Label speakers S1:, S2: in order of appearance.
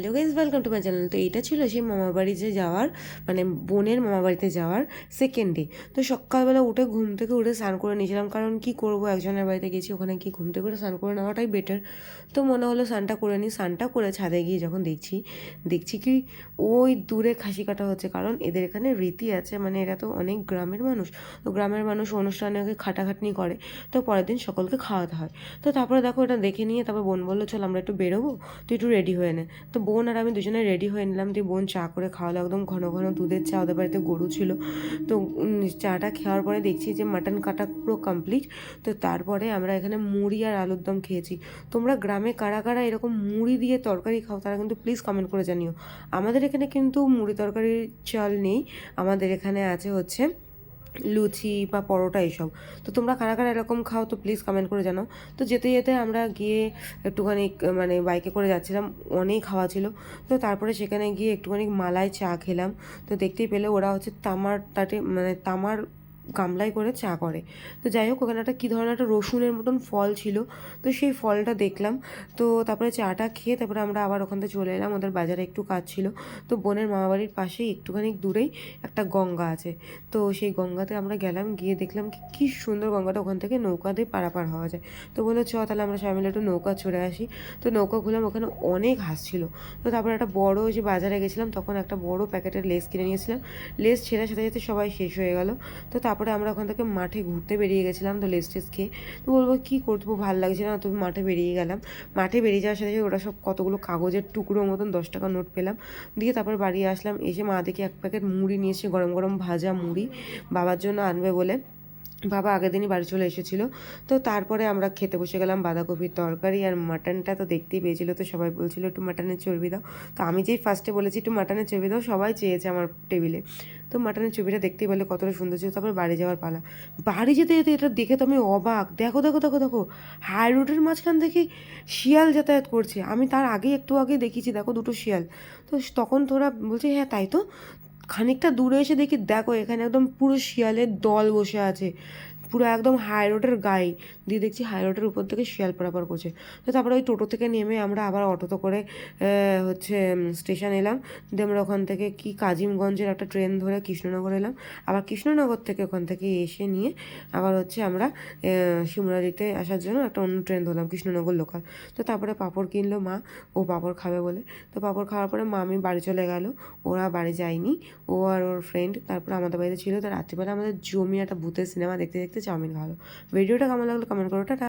S1: Hello guys, welcome to my channel. তো এটা ছিল সেই মামাবাড়িতে যাওয়ার, মানে বোনের মামাবাড়িতে যাওয়ার সেকেন্ড ডে। তো সকালবেলা উঠে ঘুম থেকে উঠে স্নান করে নিয়েছিলাম, কারণ কি করব, একজনের বাড়িতে গেছি, ওখানে কি ঘুম থেকে উঠে স্নান করে নেওয়াটাই বেটার। তো মনে হলো স্নানটা করে নিই। স্নানটা করে ছাদে গিয়ে যখন দেখছি কি ওই দূরে খাসি কাটা হচ্ছে, কারণ এদের এখানে রীতি আছে, মানে এরা তো অনেক গ্রামের মানুষ। তো গ্রামের মানুষ অনুষ্ঠানে খাটাখাটনি করে, তো পরের দিন সকলকে খাওয়াতে হয়। তো তারপরে দেখো এটা দেখে নিয়ে তারপর বোন বললো চল আমরা একটু বেরোবো, তুই একটু রেডি হয়ে নে। তো বোন আর আমি দুজনে রেডি হয়ে নিলাম। দিয়ে বোন চা করে খাওয়ালো, একদম ঘন ঘন দুধের চা, ওদের বাড়িতে গরু ছিল। তো চাটা খাওয়ার পরে দেখছি যে মাটন কাটা পুরো কমপ্লিট। তো তারপরে আমরা এখানে মুড়ি আর আলুর দম খেয়েছি। তোমরা গ্রামে কারা কারা এরকম মুড়ি দিয়ে তরকারি খাও, তারা কিন্তু প্লিজ কমেন্ট করে জানিও। আমাদের এখানে কিন্তু মুড়ি তরকারির চাল নেই, আমাদের এখানে আছে হচ্ছে লুচি বা পরোটা এইসব। তো তোমরা কারা কারা এরকম খাও তো প্লিজ কমেন্ট করে জানাও। তো যেতে যেতে আমরা গিয়ে একটুখানি মানে বাইকে করে যাচ্ছিলাম, অনেক হাওয়া ছিল। তো তারপরে সেখানে গিয়ে একটুখানি মালাই চা খেলাম। তো দেখতেই পেলে ওরা হচ্ছে তামার তাটে, মানে তামার গামলায় করে চা করে। তো যাই হোক, ওখানে একটা কী ধরনের একটা রসুনের মতন ফল ছিল, তো সেই ফলটা দেখলাম। তো তারপরে চাটা খেয়ে তারপরে আমরা আবার ওখান থেকে চলে এলাম, ওদের বাজারে একটু কাজ ছিল। তো বোনের মামাবাড়ির পাশেই একটুখানি দূরেই একটা গঙ্গা আছে। তো সেই গঙ্গাতে আমরা গেলাম, গিয়ে দেখলাম কি সুন্দর গঙ্গাটা, ওখান থেকে নৌকা দিয়ে পারাপার হওয়া যায়। তো বললো চ তাহলে আমরা সবাই মিলে একটু নৌকা চড়ে আসি। তো নৌকা খুললাম, ওখানে অনেক হাঁস ছিল। তো তারপরে একটা বড়, ওই যে বাজারে গেছিলাম তখন একটা বড় প্যাকেটের লেস কিনে নিয়েছিলাম। লেস ছেঁড়ার সাথে সাথে সবাই শেষ হয়ে গেল। তো তারপরে আমরা ওখান থেকে মাঠে ঘুরতে বেরিয়ে গেছিলাম। তো লেস টেস খেয়ে তো বলবো কী করবো, ভালো লাগছে না, তো মাঠে বেরিয়ে গেলাম। মাঠে বেরিয়ে যাওয়ার সাথে সাথে ওরা সব কতগুলো কাগজের টুকরো মতন 10 টাকা নোট পেলাম। দিয়ে তারপর বাড়ি আসলাম, এসে মা দেখে এক প্যাকেট মুড়ি নিয়েছে, গরম গরম ভাজা মুড়ি, বাবার জন্য আনবে বলে। বাবা আগের দিনই বাড়ি চলে এসেছিলো। তো তারপরে আমরা খেতে বসে গেলাম বাঁধাকপির তরকারি আর মাটনটা তো দেখতেই পেয়েছিলো। তো সবাই বলছিল একটু মাটনের চর্বি দাও। তো আমি যেই ফার্স্টে বলেছি একটু মাটনের চর্বি দাও, সবাই চেয়েছে আমার টেবিলে। তো মাটনের চর্বিটা দেখতেই পেলে কতটা সুন্দর ছিল। তারপরে বাড়ি যাওয়ার পালা। বাড়ি যেতে যেতে এটা দেখে তো আমি অবাক, দেখো দেখো দেখো দেখো, হাই রোডের মাঝখান থেকে শিয়াল যাতায়াত করছে। আমি তার আগে একটু আগে দেখেছি, দেখো দুটো শিয়াল। তো তখন তোরা বলছে হ্যাঁ তাই তো। খানিকটা দূরে এসে দেখি দেখো এখানে একদম পুরো শিয়ালের দল বসে আছে, পুরো একদম হাই রোডের গায়ে। দিয়ে দেখছি হাই রোডের উপর থেকে শিয়াল পারাপার করছে। তো তারপরে ওই টোটো থেকে নেমে আমরা আবার অটোতে করে হচ্ছে স্টেশন এলাম। দিয়ে আমরা ওখান থেকে কি কাজিমগঞ্জের একটা ট্রেন ধরে কৃষ্ণনগর এলাম। আবার কৃষ্ণনগর থেকে ওখান থেকে এসে নিয়ে আবার হচ্ছে আমরা শিমলাদিতে আসার জন্য একটা অন্য ট্রেন ধরলাম, কৃষ্ণনগর লোকাল। তো তারপরে পাঁপড় কিনলো মা, ও পাঁপড় খাবে বলে। তো পাঁপড় খাওয়ার পরে মামি বাড়ি চলে গেল, ওরা বাড়ি যায়নি, ও আর ওর ফ্রেন্ড তারপর আমাদের বাড়িতে ছিল। তো রাত্রিবেলা আমাদের জমি একটা ভূতের সিনেমা দেখতে দেখতে চাউমিন খাওয়ালো। ভিডিওটা কেমন লাগলো কমেন্ট করো, টাটা।